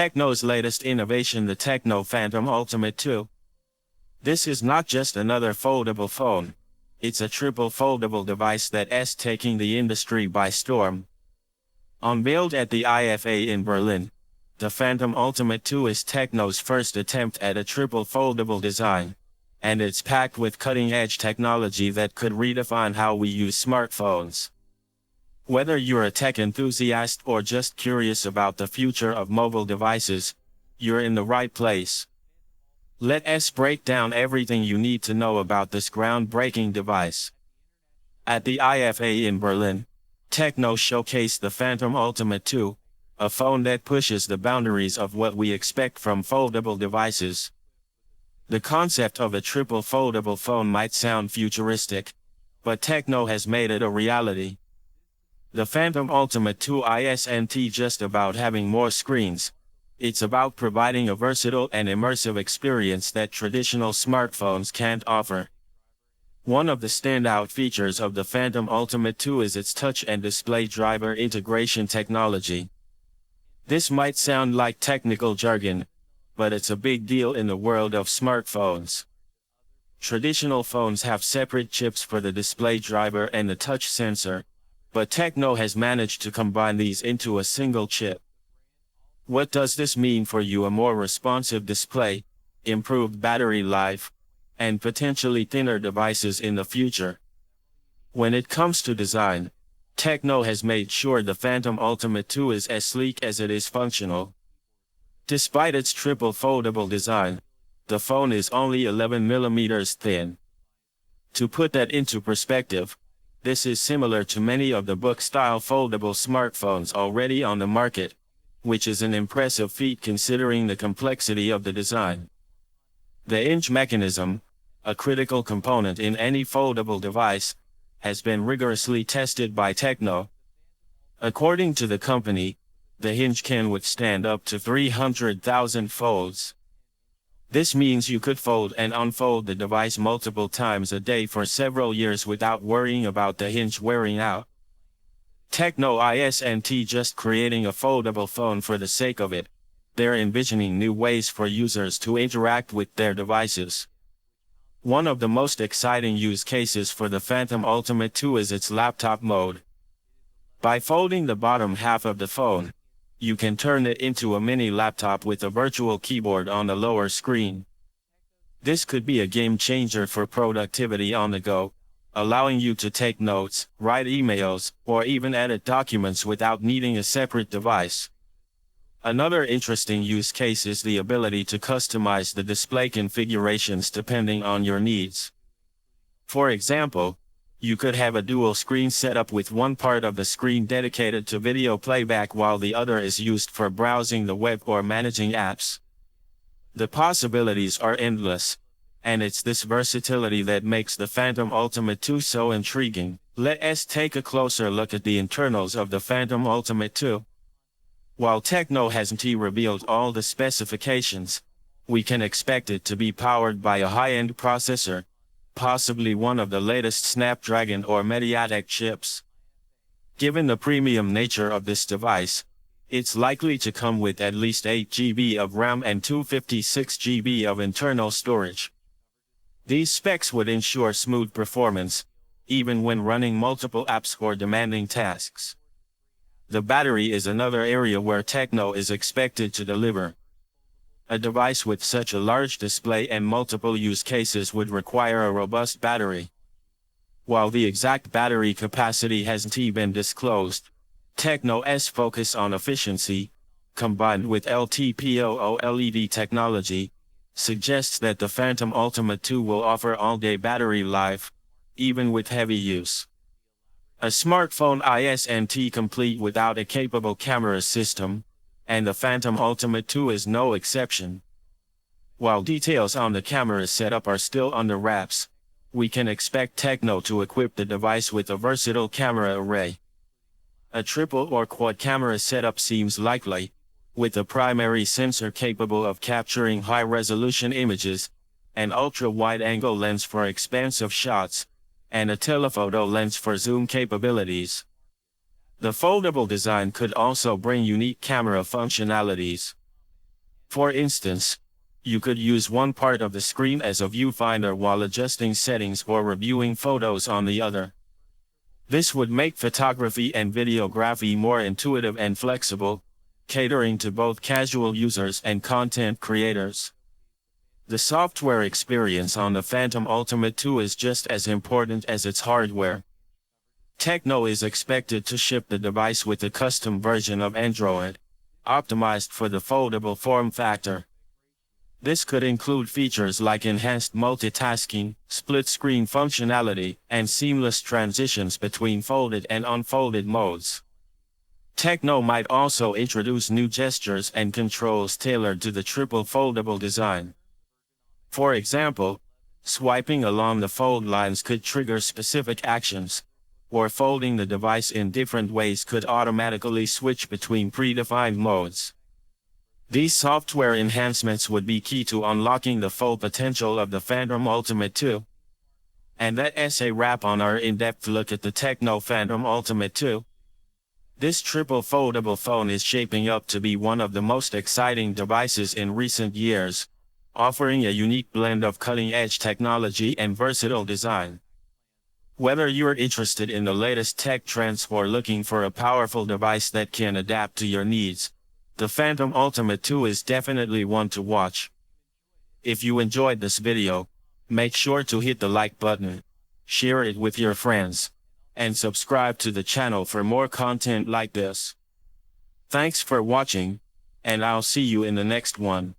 Tecno's latest innovation, the Tecno Phantom Ultimate 2. This is not just another foldable phone. It's a triple foldable device that's taking the industry by storm. Unveiled at the IFA in Berlin, the Phantom Ultimate 2 is Tecno's first attempt at a triple foldable design, and it's packed with cutting-edge technology that could redefine how we use smartphones. Whether you're a tech enthusiast or just curious about the future of mobile devices, you're in the right place. Let us break down everything you need to know about this groundbreaking device. At the IFA in Berlin, Tecno showcased the Phantom Ultimate 2, a phone that pushes the boundaries of what we expect from foldable devices. The concept of a triple foldable phone might sound futuristic, but Tecno has made it a reality. The Phantom Ultimate 2 isn't just about having more screens. It's about providing a versatile and immersive experience that traditional smartphones can't offer. One of the standout features of the Phantom Ultimate 2 is its touch and display driver integration technology. This might sound like technical jargon, but it's a big deal in the world of smartphones. Traditional phones have separate chips for the display driver and the touch sensor, but Tecno has managed to combine these into a single chip. What does this mean for you? A more responsive display, improved battery life, and potentially thinner devices in the future. When it comes to design, Tecno has made sure the Phantom Ultimate 2 is as sleek as it is functional. Despite its triple foldable design, the phone is only 11 mm thin. To put that into perspective, this is similar to many of the book-style foldable smartphones already on the market, which is an impressive feat considering the complexity of the design. The hinge mechanism, a critical component in any foldable device, has been rigorously tested by Tecno. According to the company, the hinge can withstand up to 300,000 folds. This means you could fold and unfold the device multiple times a day for several years without worrying about the hinge wearing out. Tecno isn't just creating a foldable phone for the sake of it. They're envisioning new ways for users to interact with their devices. One of the most exciting use cases for the Phantom Ultimate 2 is its laptop mode. By folding the bottom half of the phone, you can turn it into a mini laptop with a virtual keyboard on the lower screen. This could be a game changer for productivity on the go, allowing you to take notes, write emails, or even edit documents without needing a separate device. Another interesting use case is the ability to customize the display configurations depending on your needs. For example, you could have a dual screen setup with one part of the screen dedicated to video playback while the other is used for browsing the web or managing apps. The possibilities are endless, and it's this versatility that makes the Phantom Ultimate 2 so intriguing. Let us take a closer look at the internals of the Phantom Ultimate 2. While Tecno hasn't revealed all the specifications, we can expect it to be powered by a high-end processor, possibly one of the latest Snapdragon or MediaTek chips. Given the premium nature of this device, it's likely to come with at least 8 GB of RAM and 256 GB of internal storage. These specs would ensure smooth performance, even when running multiple apps or demanding tasks. The battery is another area where Tecno is expected to deliver. A device with such a large display and multiple use cases would require a robust battery. While the exact battery capacity hasn't been disclosed, Tecno's focus on efficiency, combined with LTPO OLED technology, suggests that the Phantom Ultimate 2 will offer all-day battery life, even with heavy use. A smartphone isn't complete without a capable camera system, and the Phantom Ultimate 2 is no exception. While details on the camera setup are still under wraps, we can expect Tecno to equip the device with a versatile camera array. A triple or quad camera setup seems likely, with a primary sensor capable of capturing high-resolution images, an ultra-wide-angle lens for expansive shots, and a telephoto lens for zoom capabilities. The foldable design could also bring unique camera functionalities. For instance, you could use one part of the screen as a viewfinder while adjusting settings or reviewing photos on the other. This would make photography and videography more intuitive and flexible, catering to both casual users and content creators. The software experience on the Phantom Ultimate 2 is just as important as its hardware. Tecno is expected to ship the device with a custom version of Android, optimized for the foldable form factor. This could include features like enhanced multitasking, split-screen functionality, and seamless transitions between folded and unfolded modes. Tecno might also introduce new gestures and controls tailored to the triple foldable design. For example, swiping along the fold lines could trigger specific actions, or folding the device in different ways could automatically switch between predefined modes. These software enhancements would be key to unlocking the full potential of the Phantom Ultimate 2. And that's a wrap on our in-depth look at the Tecno Phantom Ultimate 2. This triple foldable phone is shaping up to be one of the most exciting devices in recent years, offering a unique blend of cutting-edge technology and versatile design. Whether you're interested in the latest tech trends or looking for a powerful device that can adapt to your needs, the Phantom Ultimate 2 is definitely one to watch. If you enjoyed this video, make sure to hit the like button, share it with your friends, and subscribe to the channel for more content like this. Thanks for watching, and I'll see you in the next one.